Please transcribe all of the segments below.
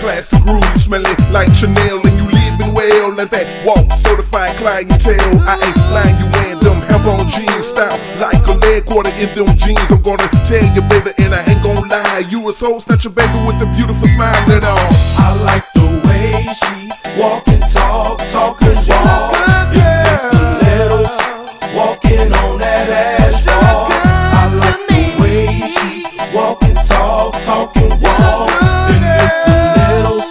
classic groove, smelling like Chanel, and you living well. Let that walk, certified clientele. I ain't lying, you wearing them hemp-on jeans, style like a leg quarter in them jeans. I'm gonna tell you, baby, and I ain't gonna lie, you a soul snatcher, baby, with a beautiful smile and all. I like the way she walk and talk, and walk. It makes the letters walking on that asphalt. I like the way she walk and talk and walk. It makes the letters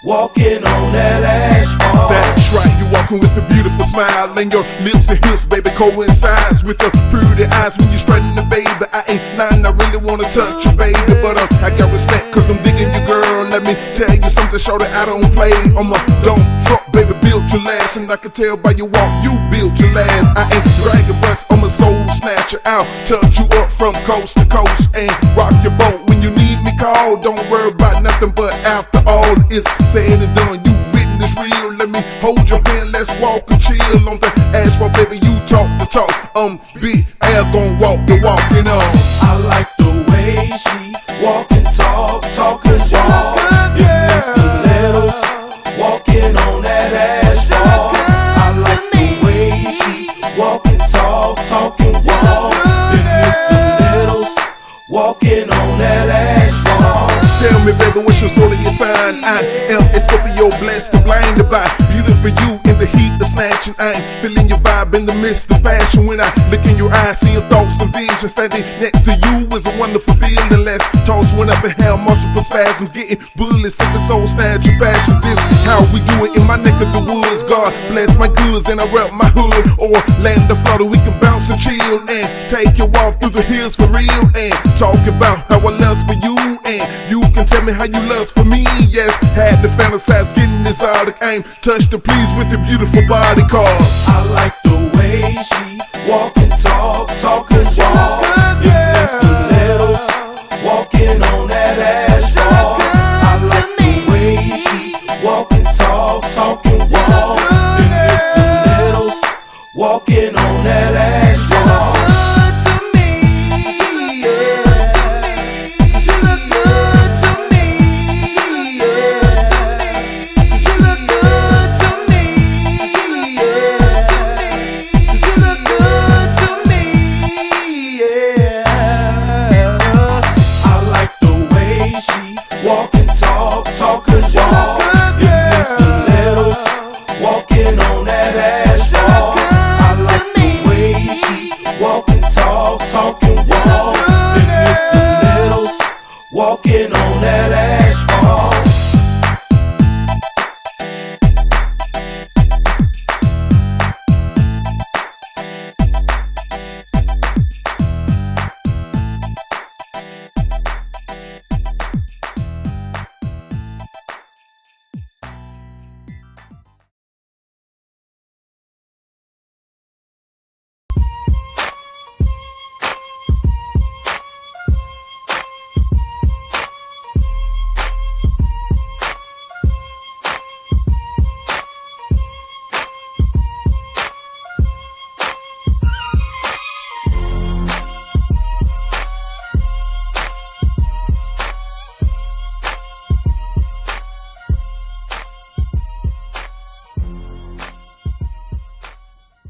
walking on that asphalt. That's right, you walking with a beautiful smile, and your lips and hips, baby, coincides with your pretty eyes when you strutting the baby. I ain't lying, I really wanna touch you, baby, but I got respect 'cause I'm digging you, girl. Let me tell you something, show that I don't play. I'm a dumb truck, baby, built to last, and I can tell by your walk you built to last. I ain't bragging, but I'm a soul snatcher. I'll touch you up from coast to coast and rock your boat when you need me. Call, don't worry about nothing, but after all is said and done, you written this real. Let me hold your hand, let's walk and chill on the asphalt, baby. You talk the talk, big air gon' walk the walk, you know. I like the way she walk and talk and walk. It makes the letters walking on that asphalt. I like the way she walk and talk and walk. It makes the letters walking on that asphalt. Tell me, baby, what's your zodiac sign? I am a Scorpio, blessed and blinded by beautiful you in the heat of snatching. I ain't feeling your vibe in the midst of passion. When I look in your eyes, see your thoughts and visions. Standing next to you is a wonderful feeling. Let's toss one up and have multiple spasms. Getting bullets in the soul snatch your passion. This how we do it in my neck of the woods. God bless my goods and I rep my hood. Or land of Florida, we can bounce and chill and take your walk through the hills for real. And talk about how I love for you, and you can tell me how you lust for me. Yes, had to fantasize getting this out of aim. Touched and pleased with your beautiful body, cause I like the way she walk and talk